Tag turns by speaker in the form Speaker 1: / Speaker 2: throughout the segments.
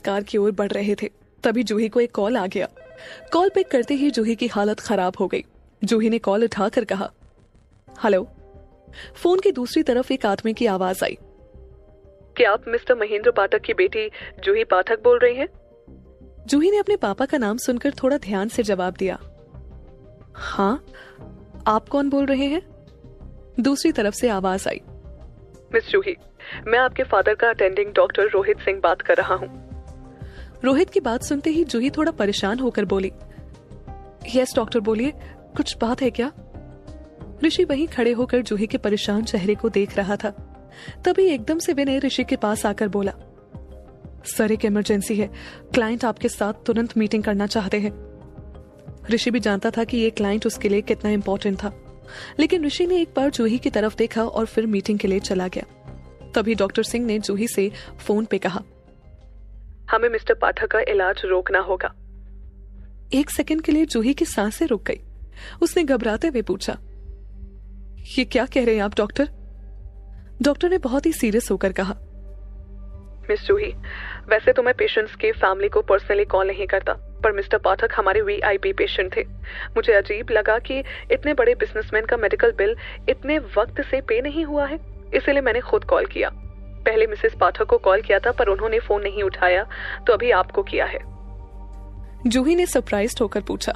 Speaker 1: Car की ओर बढ़ रहे थे, तभी जूही को एक कॉल आ गया। कॉल पिक करते ही जूही की हालत खराब हो गई। जूही ने कॉल उठाकर कहा, हेलो। फोन की दूसरी तरफ एक आदमी की आवाज आई, क्या आप मिस्टर महेंद्र पाठक की बेटी जूही पाठक बोल रही हैं? जूही ने अपने पापा का नाम सुनकर थोड़ा ध्यान से जवाब दिया, हाँ, आप कौन बोल रहे हैं? दूसरी तरफ से आवाज आई, मिस जूही, मैं आपके फादर का अटेंडिंग डॉक्टर रोहित सिंह बात कर रहा हूँ। रोहित की बात सुनते ही जूही थोड़ा परेशान होकर बोली, यस डॉक्टर, बोलिए, कुछ बात है क्या? ऋषि वहीं खड़े होकर जूही के परेशान चेहरे को देख रहा था। तभी एकदम से विनय ऋषि के पास आकर बोला, सर एक इमरजेंसी है, क्लाइंट आपके साथ तुरंत मीटिंग करना चाहते हैं। ऋषि भी जानता था कि ये क्लाइंट उसके लिए कितना इंपॉर्टेंट था, लेकिन ऋषि ने एक बार जूही की तरफ देखा और फिर मीटिंग के लिए चला गया। तभी डॉक्टर सिंह ने जूही से फोन पे कहा, हमें मिस्टर पाठक का इलाज रोकना होगा। एक सेकंड के लिए जूही की सांसें रुक गई। उसने घबराते हुए पूछा, ये क्या कह रहे हैं आप डॉक्टर? डॉक्टर ने बहुत ही सीरियस होकर कहा, मिस जूही, वैसे तो मैं पेशेंट्स के फैमिली को पर्सनली कॉल नहीं करता, पर मिस्टर पाठक हमारे वीआईपी पेशेंट थे। मुझे अजीब लगा कि इतने बड़े बिजनेसमैन का मेडिकल बिल इतने वक्त से पे नहीं हुआ है, इसलिए मैंने खुद कॉल किया। पहले मिसेस पाठक को कॉल किया था पर उन्होंने फोन नहीं उठाया, तो अभी आपको किया है। जूही ने सरप्राइज्ड होकर पूछा,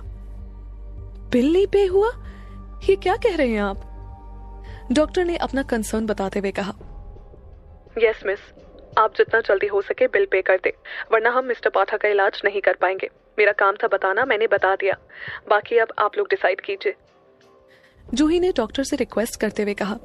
Speaker 1: बिल नहीं पे हुआ? ये क्या कह रहे हैं आप? डॉक्टर ने अपना कंसर्न बताते हुए कहा, यस मिस, आप जितना जल्दी हो सके बिल पे कर दे, वरना हम मिस्टर पाठक का इलाज नहीं कर पाएंगे। मेरा काम था बताना, मैंने बता दिया, बाकी अब आप लोग डिसाइड कीजिए। जूही ने डॉक्टर से रिक्वेस्ट करते हुए कहा,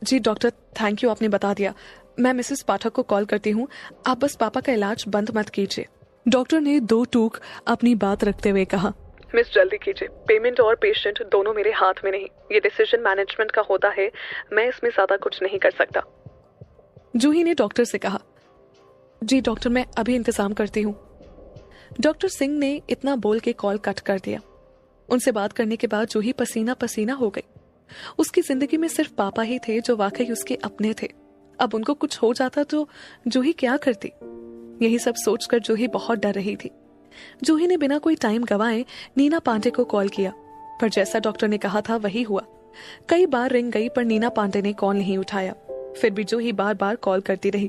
Speaker 1: जी डॉक्टर, थैंक यू, आपने बता दिया। मैं मिसेस पाठक को कॉल करती हूँ, आप बस पापा का इलाज बंद मत कीजिए। डॉक्टर ने दो टूक अपनी बात रखते हुए कहा, मिस जल्दी कीजिए, पेमेंट और पेशेंट दोनों मेरे हाथ में नहीं, ये डिसीजन मैनेजमेंट का होता है, मैं इसमें ज्यादा कुछ नहीं कर सकता। जूही ने डॉक्टर से कहा, जी डॉक्टर, मैं अभी इंतजाम करती हूँ। डॉक्टर सिंह ने इतना बोल के कॉल कट कर दिया। उनसे बात करने के बाद जूही पसीना पसीना हो गई। उसकी जिंदगी में सिर्फ पापा ही थे जो वाकई उसके अपने थे। अब उनको कुछ हो जाता तो जूही क्या करती? यही सब सोचकर जूही बहुत डर रही थी। जूही ने बिना कोई टाइम गवाए नीना पांडे को कॉल किया, पर जैसा डॉक्टर ने कहा था वही हुआ। कई बार रिंग गई पर नीना पांडे ने कॉल नहीं उठाया। फिर भी जूही बार बार कॉल करती रही,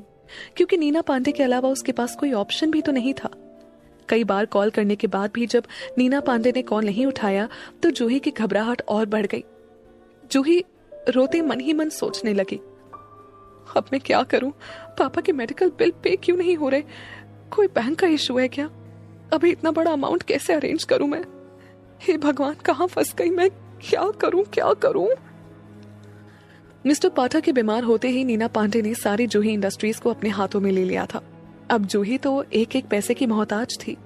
Speaker 1: क्योंकि नीना पांडे के अलावा उसके पास कोई ऑप्शन भी तो नहीं था। कई बार कॉल करने के बाद भी जब नीना पांडे ने कॉल नहीं उठाया तो जूही की घबराहट और बढ़ गई। जूही रोते मन ही मन सोचने लगी, अब मैं क्या करूं? पापा के मेडिकल बिल पे क्यों नहीं हो रहे? कोई बैंक का इशू है क्या? अभी इतना बड़ा अमाउंट कैसे अरेंज करूं मैं? हे भगवान, कहां फंस गई मैं? क्या करूं? मिस्टर पाठक के बीमार होते ही नीना पांडे ने सारी जूही इंडस्ट्रीज को अपने हाथों में ले लिया था। अब जूही तो एक एक पैसे की मोहताज थी।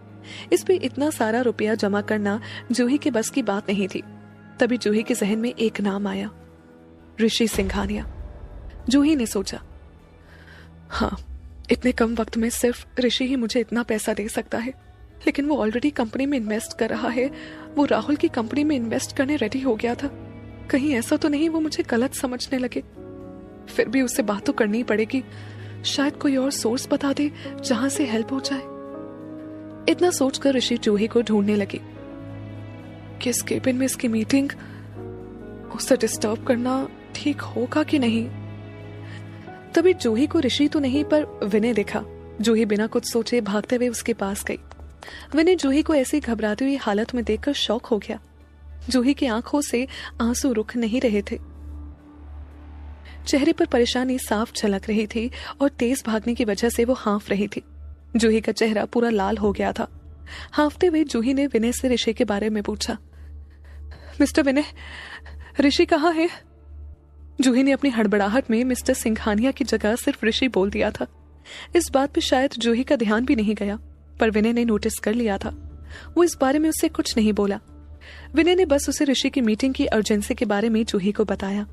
Speaker 1: इस पे इतना सारा रुपया जमा करना जूही के बस की बात नहीं थी। तभी जूही के जहन में एक नाम आया, ऋषि सिंघानिया। जूही ने सोचा, हाँ, इतने कम वक्त में सिर्फ ऋषि ही मुझे इतना पैसा दे सकता है, लेकिन वो ऑलरेडी कंपनी में इन्वेस्ट कर रहा है। वो राहुल की कंपनी में इन्वेस्ट करने रेडी हो गया था। कहीं ऐसा तो नहीं वो मुझे गलत समझने लगे। फिर भी उससे बात तो करनी पड़ेगी, शायद कोई और सोर्स बता दे जहां से हेल्प हो जाए। इतना सोचकर ऋषि जूही को ढूंढने लगी। किस केबिन में इसकी मीटिंग? उसे डिस्टर्ब करना ठीक होगा कि नहीं? तभी जूही को ऋषि तो नहीं पर विनय दिखा। जूही बिना कुछ सोचे भागते हुए उसके पास गई। विनय जूही को ऐसी घबराती हुई हालत में देखकर शॉक हो गया। जूही की आंखों से आंसू रुक नहीं रहे थे। चेहरे पर परेशानी साफ झलक रही थी और तेज भागने की वजह से वो हाँफ रही थी। जूही का चेहरा पूरा लाल हो गया था। हाँफते हुए जूही ने विनय से ऋषि के बारे में पूछा, मिस्टर विनय, ऋषि कहाँ है? जूही ने अपनी हड़बड़ाहट में मिस्टर सिंघानिया की जगह सिर्फ ऋषि बोल दिया था। इस बात पे शायद जूही का ध्यान भी नहीं गया, पर विनय ने नोटिस कर लिया था। वो इस बारे में उससे कुछ नहीं बोला। विनय ने बस उसे ऋषि की मीटिंग की अर्जेंसी के बारे में जूही को बताया।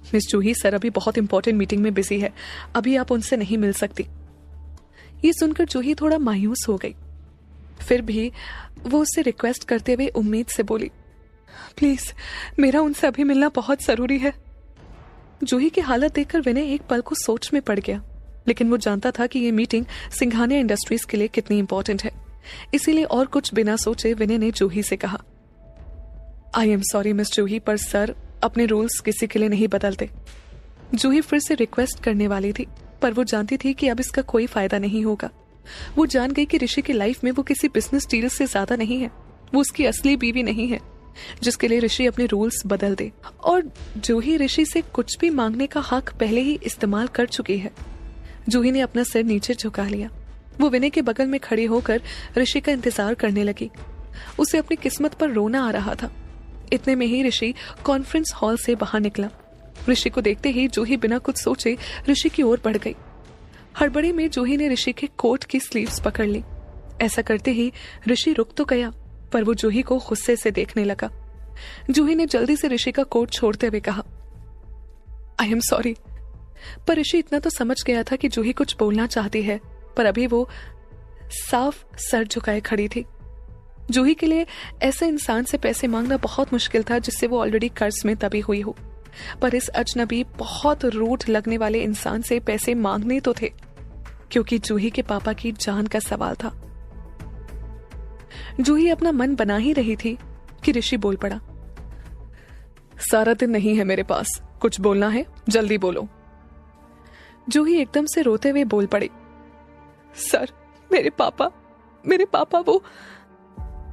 Speaker 1: मिस जूही, सर अभी बहुत इंपॉर्टेंट मीटिंग में बिजी है, अभी आप उनसे नहीं मिल सकती। ये सुनकर जूही थोड़ा मायूस हो गई। फिर भी वो उससे रिक्वेस्ट करते हुए उम्मीद से बोली, प्लीज मेरा उनसे अभी मिलना बहुत जरूरी है। जूही की हालत देखकर विनय एक पल को सोच में पड़ गया। लेकिन वो जानता था कि ये मीटिंग सिंघानिया इंडस्ट्रीज के लिए कितनी इंपॉर्टेंट है। इसीलिए और कुछ बिना सोचे विनय ने जूही से कहा, आई एम सॉरी मिस जूही, पर सर अपने रूल्स किसी के लिए नहीं बदलते। जूही फिर से रिक्वेस्ट करने वाली थी, पर वो जानती थी कि अब इसका कोई फायदा नहीं होगा। वो जान गई कि ऋषि की लाइफ में वो किसी बिजनेस डील से ज्यादा नहीं है, वो उसकी असली बीवी नहीं है जिसके लिए ऋषि अपने रूल्स बदल दे। और जूही ऋषि से कुछ भी मांगने का हक पहले ही इस्तेमाल कर चुकी है। जूही ने अपना सिर नीचे झुका लिया। वो विनय के बगल में खड़ी होकर ऋषि का इंतजार करने लगी। उसे अपनी किस्मत पर रोना आ रहा था। इतने में ही ऋषि कॉन्फ्रेंस हॉल से बाहर निकला। ऋषि को देखते ही जूही बिना कुछ सोचे ऋषि की ओर बढ़ गई। हड़बड़ी में जूही ने ऋषि के कोट की स्लीव्स पकड़ ली। ऐसा करते ही ऋषि रुक तो गया, पर वो जूही को गुस्से से देखने लगा। जूही ने जल्दी से ऋषि का कोट छोड़ते हुए कहा, आई एम सॉरी। पर ऋषि इतना तो समझ गया था कि जूही कुछ बोलना चाहती है, पर अभी वो साफ सर झुकाए खड़ी थी। जूही के लिए ऐसे इंसान से पैसे मांगना बहुत मुश्किल था जिससे वो ऑलरेडी कर्ज में दबी हुई हो, पर इस अजनबी बहुत रूठ लगने वाले इंसान से पैसे मांगने तो थे, क्योंकि जूही के पापा की जान का सवाल था। जूही अपना मन बना ही रही थी कि ऋषि बोल पड़ा, सारा दिन नहीं है मेरे पास, कुछ बोलना है जल्दी बोलो। जूही एकदम से रोते हुए बोल पड़ी, सर मेरे पापा वो।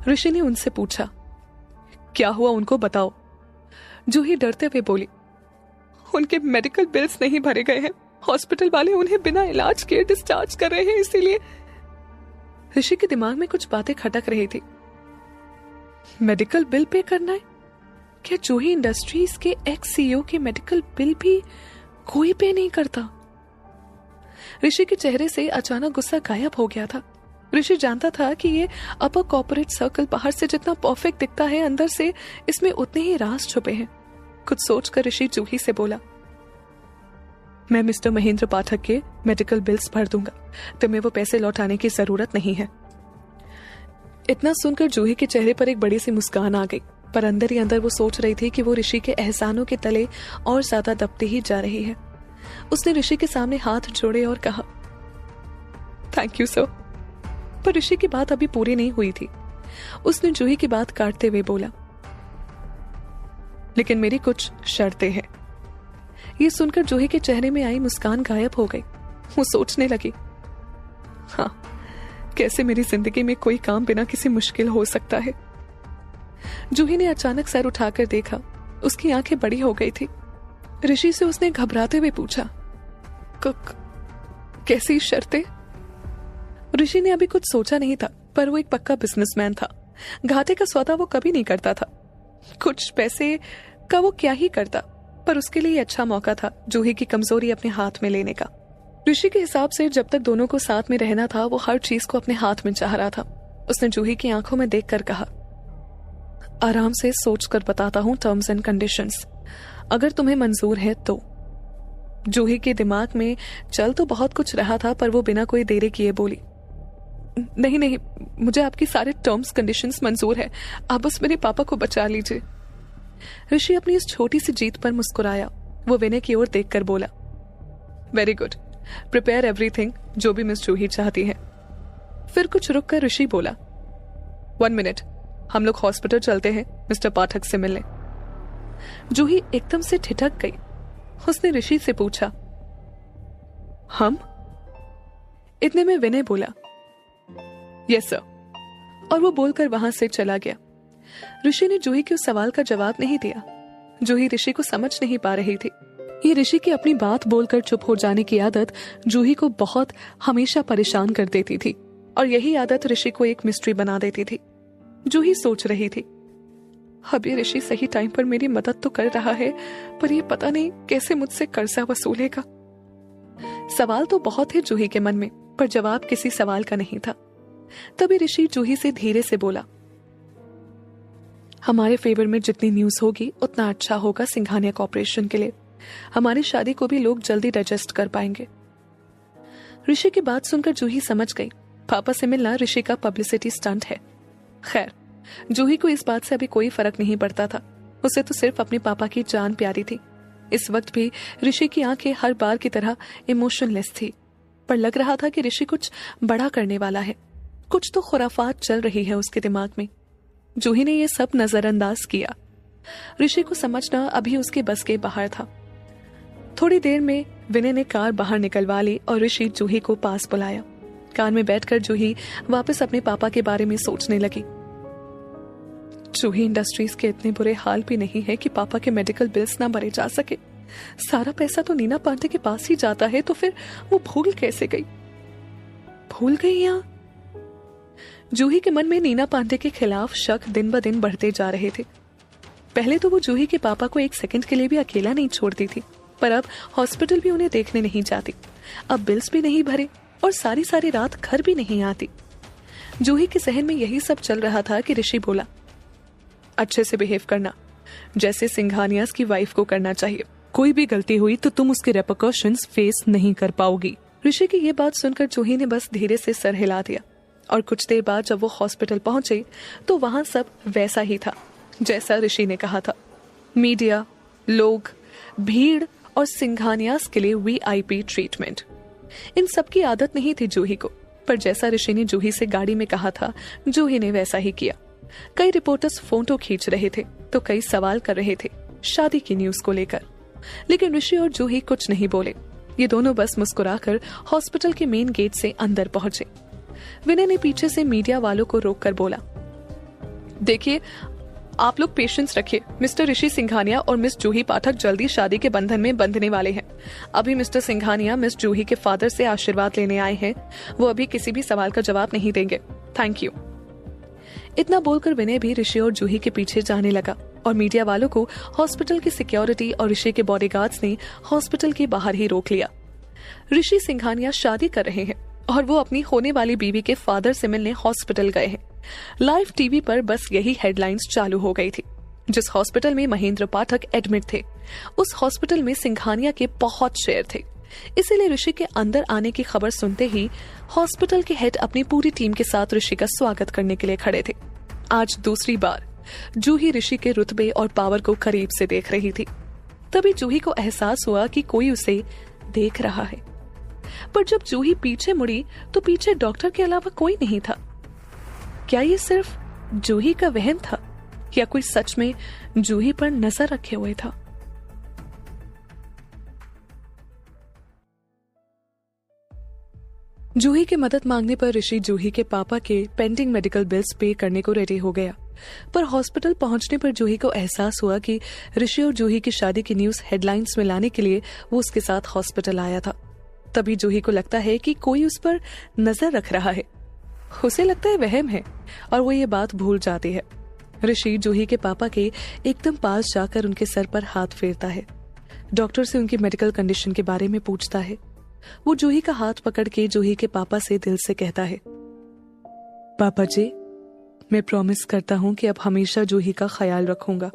Speaker 1: ऋषि ने उनसे पूछा, क्या हुआ उनको बताओ। जूही डरते हुए बोली, उनके मेडिकल बिल्स नहीं भरे गए हैं, हॉस्पिटल वाले उन्हें बिना इलाज के डिस्चार्ज कर रहे हैं, इसीलिए। ऋषि के दिमाग में कुछ बातें खटक रही थी। मेडिकल बिल पे करना है? क्या जूही इंडस्ट्रीज के एक्स सीईओ के मेडिकल बिल भी कोई पे नहीं करता? ऋषि के चेहरे से अचानक गुस्सा गायब हो गया था। ऋषि जानता था कि ये अपर कॉर्पोरेट सर्कल बाहर से जितना परफेक्ट दिखता है, अंदर से इसमें उतने ही राज छुपे हैं। कुछ सोचकर ऋषि जूही से बोला, मैं मिस्टर महेंद्र पाठक के मेडिकल बिल्स भर दूंगा, तुम्हें वो पैसे लौटाने की जरूरत नहीं है। इतना सुनकर जूही के चेहरे पर एक बड़ी सी मुस्कान आ गई, पर अंदर ही अंदर वो सोच रही थी कि वो ऋषि के एहसानों के तले और ज्यादा दबती ही जा रही है। उसने ऋषि के सामने हाथ जोड़े और कहा, थैंक यू सर। पर ऋषि की बात अभी पूरी नहीं हुई थी। उसने जूही की बात काटते हुए बोला, लेकिन मेरी कुछ शर्तें हैं। ये सुनकर जूही के चेहरे में आई मुस्कान गायब हो गई। वो सोचने लगी, हाँ, कैसे मेरी जिंदगी में कोई काम बिना किसी मुश्किल हो सकता है। जूही ने अचानक सर उठाकर देखा। उसकी आंखें बड़ी हो गई थी। ऋषि से उसने घबराते हुए पूछा, कैसी शर्तें? ऋषि ने अभी कुछ सोचा नहीं था, पर वो एक पक्का बिजनेसमैन था। घाटे का सौदा वो कभी नहीं करता था। कुछ पैसे का वो क्या ही करता, पर उसके लिए अच्छा मौका था जूही की कमजोरी अपने हाथ में लेने का। ऋषि के हिसाब से जब तक दोनों को साथ में रहना था, वो हर चीज को अपने हाथ में चाह रहा था। उसने जूही की आंखों में देखकर कहा, आराम से सोचकर बताता हूं टर्म्स एंड कंडीशंस, अगर तुम्हें मंजूर है तो। जूही के दिमाग में चल तो बहुत कुछ रहा था, पर वो बिना कोई देरी किए बोली, नहीं, मुझे आपकी सारे टर्म्स कंडीशंस मंजूर है, आप बस मेरे पापा को बचा लीजिए। ऋषि अपनी इस छोटी सी जीत पर मुस्कुराया। वो विनय की ओर देखकर बोला, वेरी गुड, प्रिपेयर एवरीथिंग, जो भी मिस जूही चाहती है। फिर कुछ रुक कर ऋषि बोला, 1 मिनट, हम लोग हॉस्पिटल चलते हैं मिस्टर पाठक से मिलने। जूही एकदम से ठिठक गई। उसने ऋषि से पूछा, हम? इतने में विनय बोला, यस सर, और वो बोलकर वहां से चला गया। ऋषि ने जूही के उस सवाल का जवाब नहीं दिया। जूही ऋषि को समझ नहीं पा रही थी। ये ऋषि की अपनी बात बोलकर चुप हो जाने की आदत जूही को बहुत हमेशा परेशान कर देती थी, और यही आदत ऋषि को एक मिस्ट्री बना देती थी। जूही सोच रही थी, अब ये ऋषि सही टाइम पर मेरी मदद तो कर रहा है, पर ये पता नहीं कैसे मुझसे कर्जा वसूलेगा। सवाल तो बहुत है जूही के मन में, पर जवाब किसी सवाल का नहीं था। तभी ऋषि जूही से धीरे से बोला, हमारे फेवर में जितनी न्यूज होगी उतना अच्छा होगा सिंघानिया कॉर्पोरेशन के लिए। हमारी शादी को भी लोग जल्दी डाइजेस्ट कर पाएंगे। ऋषि की बात सुनकर जूही समझ गई, पापा से मिलना ऋषि का पब्लिसिटी स्टंट है। खैर, जूही को इस बात से अभी कोई फर्क नहीं पड़ता था। उसे तो सिर्फ अपने पापा की जान प्यारी थी। इस वक्त भी ऋषि की आंखें हर बार की तरह इमोशनलेस थी। पर लग रहा था कि ऋषि कुछ बड़ा करने वाला है। कुछ तो खुराफात चल रही है उसके दिमाग में। जूही ने यह सब नजरअंदाज किया। ऋषि को समझना अभी उसके बस के बाहर था। थोड़ी देर में विनय ने कार बाहर निकलवा ली और ऋषि जूही को पास बुलाया। कार में बैठकर जूही वापस अपने पापा के बारे में सोचने लगी। जूही इंडस्ट्रीज के इतने बुरे हाल भी नहीं है कि पापा के मेडिकल बिल्स ना भरे जा सके। सारा पैसा तो नीना पांडे के पास ही जाता है, तो फिर वो भूल कैसे गई? भूल गई या? जूही के मन में नीना पांडे के खिलाफ शक दिन ब दिन बढ़ते जा रहे थे। पहले तो वो जूही के पापा को एक सेकंड के लिए भी अकेला नहीं छोड़ती थी, पर अब हॉस्पिटल भी उन्हें देखने नहीं जाती। अब बिल्स भी नहीं भरे और सारी सारी रात घर भी नहीं आती। जूही के जहन में यही सब चल रहा था कि ऋषि बोला, अच्छे से बिहेव करना, जैसे सिंघानियास की वाइफ को करना चाहिए। कोई भी गलती हुई तो तुम उसके रेपरकशंस फेस नहीं कर पाओगी। ऋषि की ये बात सुनकर जूही ने बस धीरे से सर हिला दिया और कुछ देर बाद जब वो हॉस्पिटल पहुंचे तो वहां सब वैसा ही था जैसा ऋषि ने कहा था। मीडिया, लोग, भीड़ और सिंघानियास के लिए VIP ट्रीटमेंट। इन सब की आदत नहीं थी जूही को, पर जैसा ऋषि ने जूही से गाड़ी में कहा था, जूही ने वैसा ही किया। कई रिपोर्टर्स फोटो खींच रहे थे तो कई सवाल कर रहे थे शादी की न्यूज को लेकर, लेकिन ऋषि और जूही कुछ नहीं बोले। ये दोनों बस मुस्कुराकर हॉस्पिटल के मेन गेट से अंदर पहुंचे। विनय ने पीछे से मीडिया वालों को रोककर बोला, देखिए, आप लोग पेशेंस रखिए। मिस्टर ऋषि सिंघानिया और मिस जूही पाठक जल्दी शादी के बंधन में बंधने वाले हैं। अभी मिस्टर सिंघानिया मिस जूही के फादर से आशीर्वाद लेने आए हैं। वो अभी किसी भी सवाल का जवाब नहीं देंगे। Thank you. इतना बोलकर विनय भी ऋषि और जूही के पीछे जाने लगा और मीडिया वालों को हॉस्पिटल की सिक्योरिटी और ऋषि के बॉडीगार्ड्स ने हॉस्पिटल के बाहर ही रोक लिया। ऋषि सिंघानिया शादी कर रहे हैं और वो अपनी होने वाली बीवी के फादर से मिलने हॉस्पिटल गए हैं। लाइव टीवी पर बस यही हेडलाइंस चालू हो गई थी। जिस हॉस्पिटल में महेंद्र पाठक एडमिट थे, उस हॉस्पिटल में सिंघानिया के बहुत शेयर थे। इसीलिए ऋषि के अंदर आने की खबर सुनते ही हॉस्पिटल के हेड अपनी पूरी टीम के साथ ऋषि का स्वागत करने के लिए खड़े थे। आज दूसरी बार जूही ऋषि के रुतबे और पावर को करीब से देख रही थी। तभी जूही को एहसास हुआ कि कोई उसे देख रहा है, पर जब जूही पीछे मुड़ी तो पीछे डॉक्टर के अलावा कोई नहीं था। क्या ये सिर्फ जूही का वहम था या कोई सच में जूही पर नजर रखे हुए था? जूही के मदद मांगने पर ऋषि जूही के पापा के पेंडिंग मेडिकल बिल्स पे करने को रेडी हो गया, पर हॉस्पिटल पहुंचने पर जूही को एहसास हुआ कि ऋषि और जूही की शादी की न्यूज हेडलाइंस में लाने के लिए वो उसके साथ हॉस्पिटल आया था। तभी जूही को लगता है कि कोई उस पर नजर रख रहा है। उसे लगता है वहम है और वो ये बात भूल जाती है। ऋषि जूही के पापा के एकदम पास जाकर उनके सर पर हाथ फेरता है। डॉक्टर से उनकी मेडिकल कंडीशन के बारे में पूछता है। वो जूही का हाथ पकड़ के जूही के पापा से दिल से कहता है, पापा जी, मैं प्रॉमिस करता हूँ कि अब हमेशा जूही का ख्याल रखूंगा,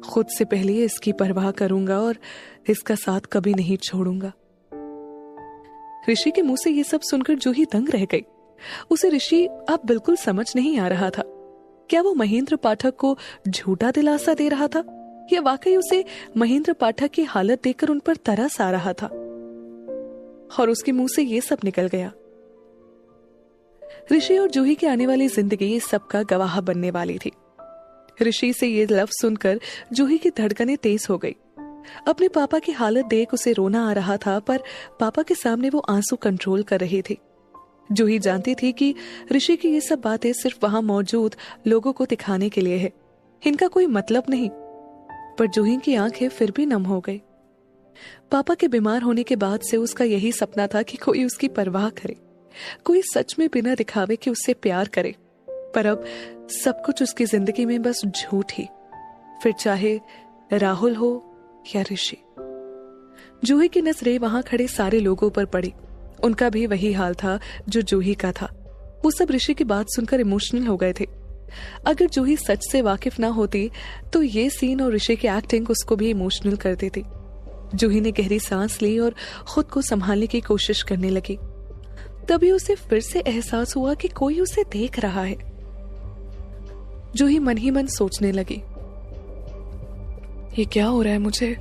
Speaker 1: खुद से पहले इसकी परवाह करूंगा और इसका साथ कभी नहीं छोड़ूंगा। ऋषि के मुंह से ये सब सुनकर जूही दंग रह गई। उसे ऋषि अब बिल्कुल समझ नहीं आ रहा था। क्या वो महेंद्र पाठक को झूठा दिलासा दे रहा था या वाकई उसे महेंद्र पाठक की हालत देखकर उन पर तरस आ रहा था और उसके मुंह से ये सब निकल गया। ऋषि और जूही की आने वाली जिंदगी इस सब का गवाह बनने वाली थी। ऋषि से ये लफ्ज सुनकर जूही की धड़कनें तेज हो गई। अपने पापा की हालत देख उसे रोना आ रहा था, पर पापा के सामने वो आंसू कंट्रोल कर रही थी। जूही जानती थी कि ऋषि की ये सब बातें सिर्फ वहां मौजूद लोगों को दिखाने के लिए है, इनका कोई मतलब नहीं। पर जूही की आंखें फिर भी नम हो गई। पापा के बीमार होने के बाद से उसका यही सपना था कि कोई उसकी परवाह करे, कोई सच में बिना दिखावे कि उससे प्यार करे। पर अब सब कुछ उसकी जिंदगी में बस झूठ ही, फिर चाहे राहुल हो या ऋषि। जूही की नजरें वहां खड़े सारे लोगों पर पड़ी। उनका भी वही हाल था जो जूही का था। वो सब ऋषि की बात सुनकर इमोशनल हो गए थे। अगर जूही सच से वाकिफ ना होती तो ये सीन और ऋषि की एक्टिंग उसको भी इमोशनल कर देती। जूही ने गहरी सांस ली और खुद को संभालने की कोशिश करने लगी। तभी उसे फिर से एहसास हुआ कि कोई उसे देख रहा है। जूही मन ही मन सोचने लगी, ये क्या हो रहा है मुझे?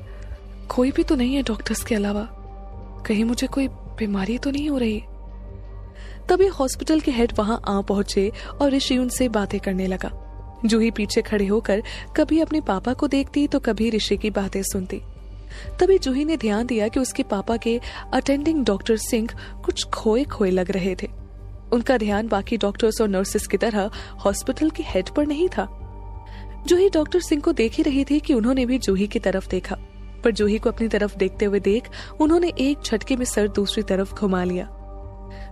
Speaker 1: कोई भी तो नहीं है डॉक्टर्स के अलावा। कहीं मुझे कोई बीमारी तो नहीं हो रही? तभी हॉस्पिटल के हेड वहां आ पहुंचे और ऋषि उनसे बातें करने लगा। जूही पीछे खड़े होकर कभी अपने पापा को देखती तो कभी ऋषि की बातें सुनती। तभी जूही ने ध्यान दिया कि उसके पापा के अटेंडिंग डॉक्टर सिंह कुछ खोए खोए लग रहे थे। उनका ध्यान बाकी डॉक्टर्स और नर्सेस की तरह हॉस्पिटल के हेड पर नहीं था। जूही डॉक्टर सिंह को देख ही रही थी कि उन्होंने भी जूही की तरफ देखा, पर जूही को अपनी तरफ देखते हुए देख उन्होंने एक झटके में सर दूसरी तरफ घुमा लिया।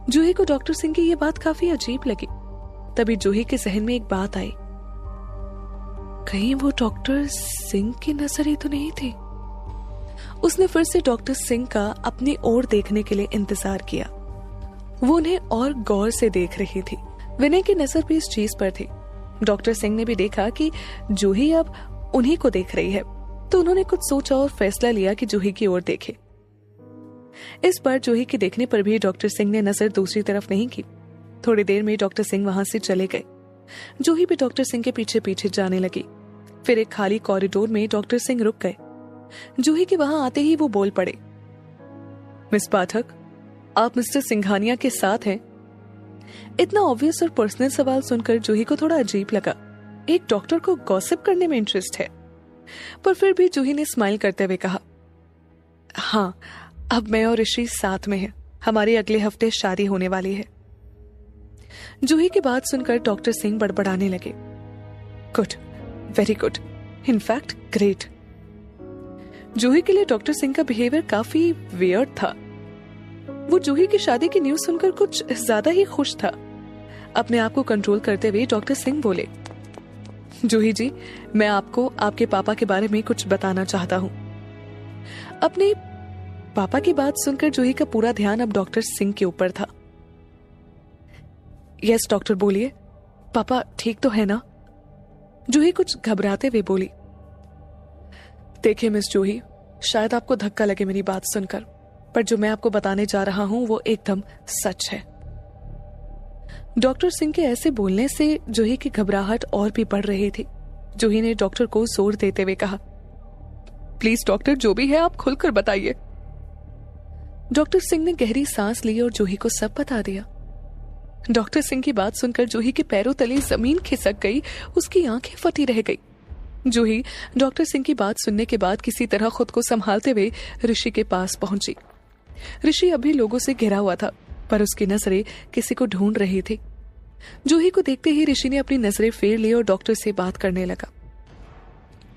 Speaker 1: जूही को डॉक्टर सिंह की यह बात काफी अजीब लगी। तभी जूही के जहन में एक बात आई, कहीं वो डॉक्टर सिंह की नजर ही तो नहीं थी। उसने फिर से डॉक्टर सिंह का अपनी ओर देखने के लिए इंतजार किया। वो उन्हें और गौर से देख रही थी। विनय की नजर भी इस चीज पर थी। डॉक्टर सिंह ने भी देखा कि जूही अब उन्हीं को देख रही है, तो उन्होंने कुछ सोचा और फैसला लिया कि जूही की ओर देखे। इस बार जूही के देखने पर भी डॉक्टर सिंह ने नजर दूसरी तरफ नहीं की। थोड़ी देर में डॉक्टर सिंह वहां से चले गए। जूही भी डॉक्टर सिंह के पीछे पीछे जाने लगी। फिर एक खाली कॉरिडोर में डॉक्टर सिंह रुक गए। जूही के वहां आते ही वो बोल पड़े, मिस पाठक, आप मिस्टर सिंघानिया के साथ हैं? इतना ऑब्वियस और पर्सनल सवाल सुनकर जूही को थोड़ा अजीब लगा। एक डॉक्टर को गॉसिप करने में इंटरेस्ट है, पर फिर भी जूही ने स्माइल करते हुए कहा, हाँ, अब मैं और ऋषि साथ में हैं। हमारी अगले हफ्ते शादी होने वाली है। जूही की बात सुनकर डॉक्टर सिंह बड़बड़ाने लगे, good, very good, in fact great. Juhi के लिए डॉक्टर सिंह का बिहेवियर काफी वियर्ड था। वो जूही की शादी की न्यूज सुनकर कुछ ज्यादा ही खुश था। अपने आप को कंट्रोल करते हुए डॉक्टर सिंह बोले, जूही जी, मैं आपको आपके पापा के बारे में कुछ बताना चाहता हूँ। अपने पापा की बात सुनकर जूही का पूरा ध्यान अब डॉक्टर सिंह के ऊपर था। यस डॉक्टर, बोलिए, पापा ठीक तो है ना? जूही कुछ घबराते हुए बोली, देखिए मिस जूही, शायद आपको धक्का लगे मेरी बात सुनकर, पर जो मैं आपको बताने जा रहा हूं वो एकदम सच है। डॉक्टर सिंह के ऐसे बोलने से जूही की घबराहट और भी बढ़ रही थी। जूही ने डॉक्टर को जोर देते हुए कहा, प्लीज डॉक्टर, जो भी है आप खुलकर बताइए। डॉक्टर सिंह ने गहरी सांस ली और जूही को सब बता दिया। डॉक्टर सिंह की बात सुनकर जूही के पैरों तले जमीन खिसक गई, उसकी आंखें फटी रह गई। जूही डॉक्टर सिंह की बात सुनने के बाद किसी तरह खुद को संभालते हुए ऋषि के पास पहुंची। ऋषि अभी लोगों से घिरा हुआ था, पर उसकी नजरें किसी को ढूंढ रही थी। जूही को देखते ही ऋषि ने अपनी नजरें फेर ली और डॉक्टर से बात करने लगा।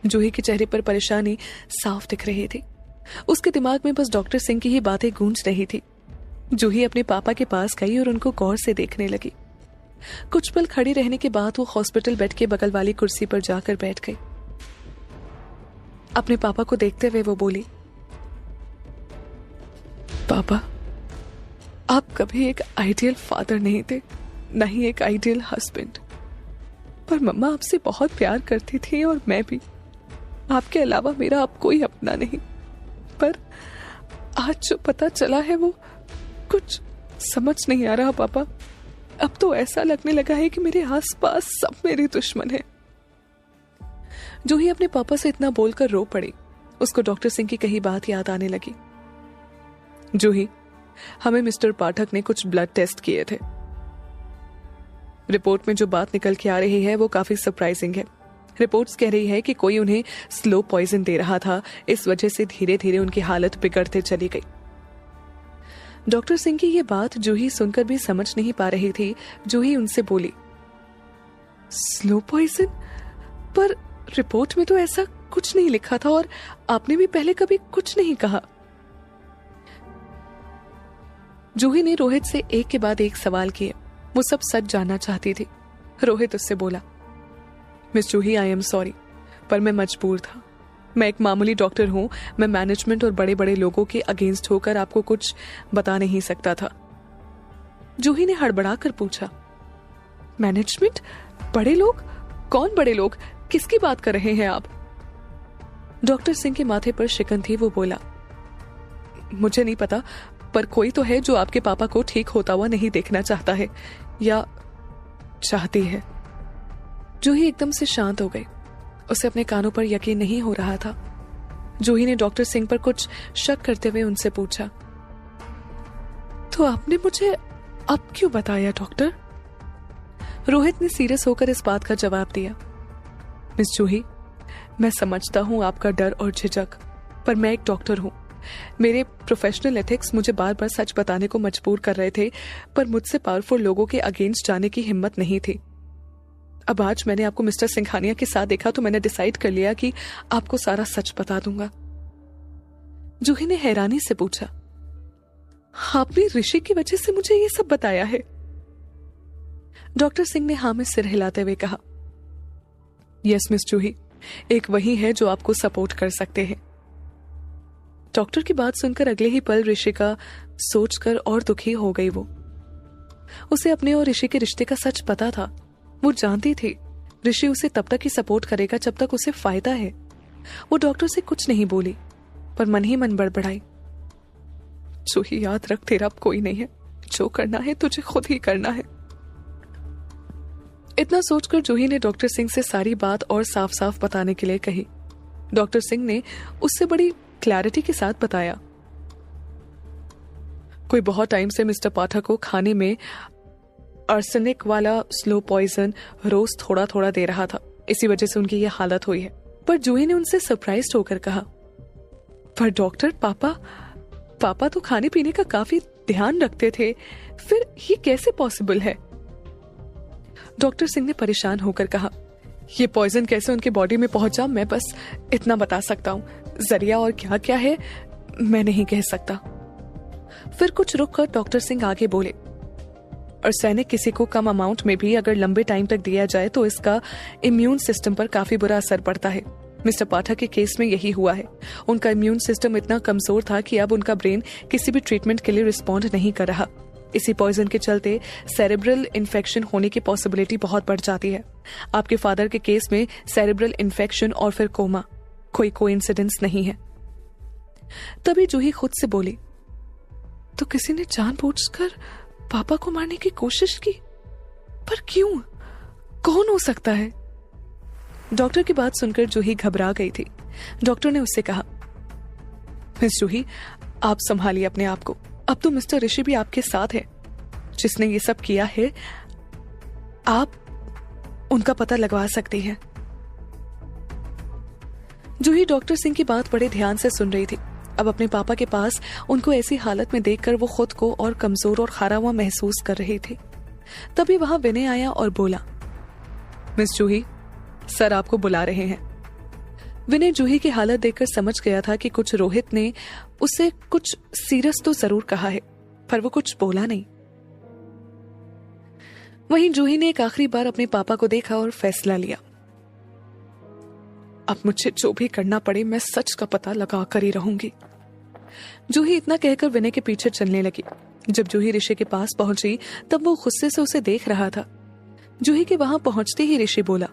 Speaker 1: जूही के चेहरे पर परेशानी साफ दिख रही थी। उसके दिमाग में बस डॉक्टर सिंह की ही बातें गूंज रही थी। जूही अपने पापा के पास गई और उनको गौर से देखने लगी। कुछ पल खड़ी रहने के बाद वो हॉस्पिटल बेड के बगल वाली कुर्सी पर जाकर बैठ गई। अपने पापा को देखते हुए वो बोली, पापा, आप कभी एक आइडियल फादर नहीं थे, न ही एक आइडियल हस्बैंड, पर मम्मा आपसे बहुत प्यार करती थी और मैं भी। आपके अलावा मेरा अब कोई अपना नहीं, पर आज जो पता चला है वो कुछ समझ नहीं आ रहा पापा। अब तो ऐसा लगने लगा है कि मेरे आसपास सब मेरे दुश्मन हैं। जूही अपने पापा से इतना बोलकर रो पड़ी। उसको डॉक्टर सिंह की कही बात याद आने लगी। जूही, हमें मिस्टर पाठक ने कुछ ब्लड टेस्ट किए थे। रिपोर्ट में जो बात निकल के आ रही है वो काफी सरप्राइजिंग है। रिपोर्ट्स कह रही है कि कोई उन्हें स्लो पॉइजन दे रहा था, इस वजह से धीरे धीरे उनकी हालत बिगड़ते चली गई। डॉक्टर सिंह की ये बात जूही सुनकर भी समझ नहीं पा रही थी। जूही उनसे बोली, स्लो पॉइजन? पर रिपोर्ट में तो ऐसा कुछ नहीं लिखा था और आपने भी पहले कभी कुछ नहीं कहा। जूही ने रोहित से एक के बाद एक सवाल किए। वो सब सच जानना चाहती थी। रोहित उससे बोला, miss Juhi, I am sorry, पर मैं मजबूर था। मैं एक मामूली डॉक्टर हूं। मैं मैनेजमेंट और बड़े बड़े लोगों के अगेंस्ट होकर आपको कुछ बता नहीं सकता था। जूही ने हड़बड़ाकर पूछा, मैनेजमेंट? बड़े लोग? कौन बड़े लोग? किसकी बात कर रहे हैं आप? डॉक्टर सिंह के माथे पर शिकन थी। वो बोला, मुझे नहीं पता, पर कोई तो है जो आपके पापा को ठीक होता हुआ नहीं देखना चाहता है या चाहती है। जूही एकदम से शांत हो गई। उसे अपने कानों पर यकीन नहीं हो रहा था। जूही ने डॉक्टर सिंह पर कुछ शक करते हुए उनसे पूछा, तो आपने मुझे अब क्यों बताया डॉक्टर? रोहित ने सीरियस होकर इस बात का जवाब दिया। मिस जूही, मैं समझता हूं आपका डर और झिझक, पर मैं एक डॉक्टर हूं। मेरे प्रोफेशनल एथिक्स मुझे बार बार सच बताने को मजबूर कर रहे थे, पर मुझसे पावरफुल लोगों के अगेंस्ट जाने की हिम्मत नहीं थी। अब आज मैंने आपको मिस्टर सिंघानिया के साथ देखा तो मैंने डिसाइड कर लिया कि आपको सारा सच बता दूंगा। जूही ने हैरानी से पूछा, आपने ऋषि की वजह से मुझे ये सब बताया है? डॉक्टर सिंह ने हाँ में सिर हिलाते हुए कहा, यस मिस जूही, एक वही है जो आपको सपोर्ट कर सकते हैं। डॉक्टर की बात सुनकर अगले ही पल ऋषिका सोचकर और दुखी हो गई। वो उसे अपने और ऋषि के रिश्ते का सच पता था। वो जानती थी ऋषि उसे तब तक ही सपोर्ट करेगा जब तक उसे फायदा है। वो डॉक्टर से कुछ नहीं बोली, पर मन ही मन बड़बड़ाई, जूही याद रख, तेरा अब कोई नहीं है। जो करना है तुझे खुद ही करना है। इतना सोचकर जूही ने डॉक्टर सिंह से सारी बात और साफ साफ बताने के लिए कही। डॉक्टर सिंह ने उससे बड़ी क्लैरिटी के साथ बताया, कोई बहुत टाइम से मिस्टर पाठक को खाने में आर्सेनिक वाला स्लो पॉइजन रोज थोड़ा थोड़ा दे रहा था, इसी वजह से उनकी यह हालत हुई है। पर जूही ने उनसे सरप्राइज्ड होकर कहा, पर डॉक्टर, पापा तो खाने पीने का काफी ध्यान रखते थे, फिर ये कैसे पॉसिबल है? डॉक्टर सिंह ने परेशान होकर कहा, ये पॉइजन कैसे उनके बॉडी में पहुंचा मैं बस इतना बता सकता हूं, जरिया और क्या क्या है मैं नहीं कह सकता। फिर कुछ रुक कर डॉक्टर सिंह आगे बोले, आर्सेनिक किसी को कम अमाउंट में भी अगर लंबे टाइम तक दिया जाए तो इसका इम्यून सिस्टम पर काफी बुरा असर पड़ता है। मिस्टर पाठक के केस में यही हुआ है। उनका इम्यून सिस्टम इतना कमजोर था कि अब उनका ब्रेन किसी भी ट्रीटमेंट के लिए रिस्पॉन्ड नहीं कर रहा। इसी पॉइजन के चलते सेरेब्रल इन्फेक्शन होने की पॉसिबिलिटी बहुत बढ़ जाती है। आपके फादर के केस में सेरेब्रल इन्फेक्शन और फिर कोमा, कोई कोइंसिडेंस नहीं है। तभी जूही खुद से बोली, तो किसी ने जानबूझकर पापा को मारने की कोशिश की, पर क्यों? कौन हो सकता है? डॉक्टर की बात सुनकर जूही घबरा गई थी। डॉक्टर ने उससे कहा, मिस जूही, आप संभालिए अपने आप को। अब तो मिस्टर ऋषि भी आपके साथ है। जिसने ये सब किया है आप उनका पता लगवा सकती हैं। जूही डॉक्टर सिंह की बात बड़े ध्यान से सुन रही थी। अब अपने पापा के पास उनको ऐसी हालत में देखकर वो खुद को और कमजोर और हारा हुआ महसूस कर रही थी। तभी वहां विनय आया और बोला, मिस जूही, सर आपको बुला रहे हैं। विनय जूही की हालत देखकर समझ गया था कि कुछ रोहित ने उसे कुछ सीरियस तो जरूर कहा है, पर वो कुछ बोला नहीं। वहीं जूही ने एक आखिरी बार अपने पापा को देखा और फैसला लिया, अब मुझे जो भी करना पड़े मैं सच का पता लगा कर ही रहूंगी। जूही इतना कहकर विनय के पीछे चलने लगी। जब जूही ऋषि के पास पहुंची तब वो गुस्से से उसे देख रहा था। जूही के वहां पहुंचते ही ऋषि बोला,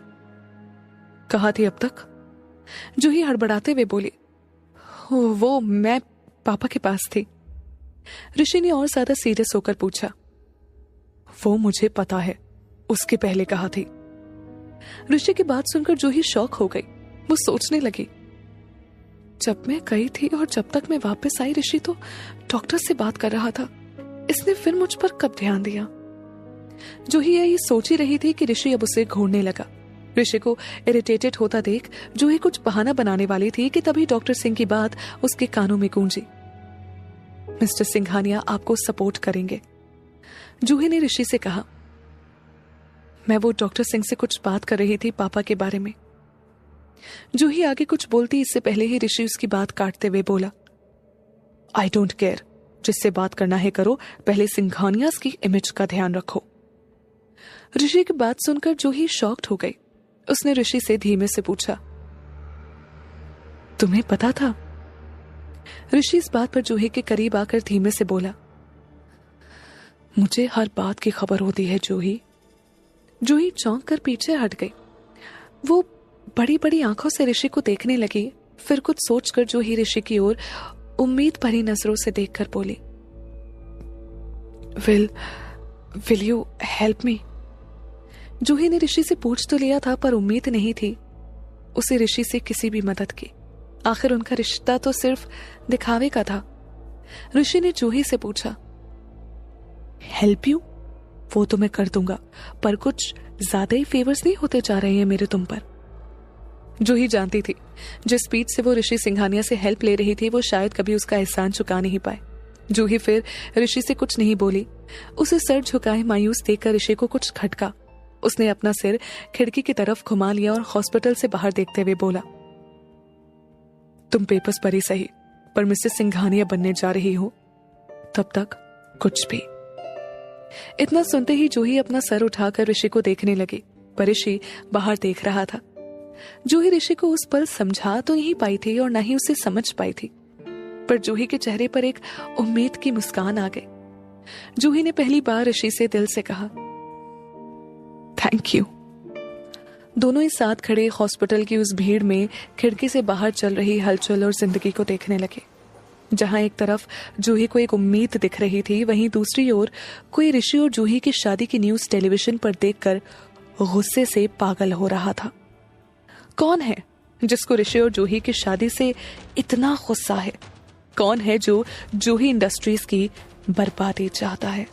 Speaker 1: कहाँ थी अब तक? जूही हड़बड़ाते हुए बोली, वो मैं पापा के पास थी। ऋषि ने और ज्यादा सीरियस होकर पूछा, वो मुझे पता है, उसके पहले कहा थी। ऋषि की बात सुनकर जूही शॉक हो गई। वो सोचने लगी, जब मैं गई थी और जब तक मैं वापस आई ऋषि तो डॉक्टर से बात कर रहा था, इसने फिर मुझ पर कब ध्यान दिया? जूही यही सोच ही रही थी कि ऋषि अब उसे घूरने लगा। ऋषि को इरिटेटेड होता देख जूही कुछ बहाना बनाने वाली थी कि तभी डॉक्टर सिंह की बात उसके कानों में गूंजी, मिस्टर सिंघानिया आपको सपोर्ट करेंगे। जूही ने ऋषि से कहा, मैं वो डॉक्टर सिंह से कुछ बात कर रही थी पापा के बारे में। जूही आगे कुछ बोलती इससे पहले ही ऋषि उसकी बात काटते हुए बोला, आई डोंट केयर, जिससे बात करना है करो, पहले सिंघानियास की इमेज का ध्यान रखो। ऋषि की बात सुनकर जूही शॉक्ड हो गई। उसने ऋषि से धीमे से पूछा, तुम्हें पता था? ऋषि इस बात पर जूही के करीब आकर धीमे से बोला, मुझे हर बात की खबर होती है जूही। जूही चौंक कर पीछे हट गई। वो बड़ी बड़ी आंखों से ऋषि को देखने लगी। फिर कुछ सोचकर जूही ऋषि की ओर उम्मीद भरी नजरों से देखकर बोली, विल यू हेल्प मी? जूही ने ऋषि से पूछ तो लिया था, पर उम्मीद नहीं थी उसे ऋषि से किसी भी मदद की। आखिर उनका रिश्ता तो सिर्फ दिखावे का था। ऋषि ने जूही से पूछा, हेल्प यू? वो तो मैं कर दूंगा, पर कुछ ज्यादा ही फेवर्स नहीं होते जा रहे हैं मेरे तुम पर। जूही जानती थी जिस स्पीड से वो ऋषि सिंघानिया से हेल्प ले रही थी वो शायद कभी उसका एहसान चुका नहीं पाए। जूही फिर ऋषि से कुछ नहीं बोली। उसे सर झुकाए मायूस देखकर ऋषि को कुछ खटका। उसने अपना सिर खिड़की की तरफ घुमा लिया और हॉस्पिटल से बाहर देखते हुए बोला, तुम पेपर्स पर ही सही, पर मिसेस सिंघानिया बनने जा रही हो, तब तक कुछ भी। इतना सुनते ही जूही अपना सर उठाकर ऋषि को देखने लगी, पर ऋषि बाहर देख रहा था। जूही ऋषि को उस पल समझा तो नहीं पाई थी और न ही उसे समझ पाई थी, पर जूही के चेहरे पर एक उम्मीद की मुस्कान आ गई। जूही ने पहली बार ऋषि से दिल से कहा, थैंक यू। दोनों ही साथ खड़े हॉस्पिटल की उस भीड़ में खिड़की से बाहर चल रही हलचल और जिंदगी को देखने लगे। जहां एक तरफ जूही को एक उम्मीद दिख रही थी, वहीं दूसरी ओर कोई ऋषि और जूही की शादी की न्यूज टेलीविजन पर देखकर गुस्से से पागल हो रहा था। कौन है जिसको ऋषि और जूही की शादी से इतना गुस्सा है? कौन है जो जूही इंडस्ट्रीज की बर्बादी चाहता है?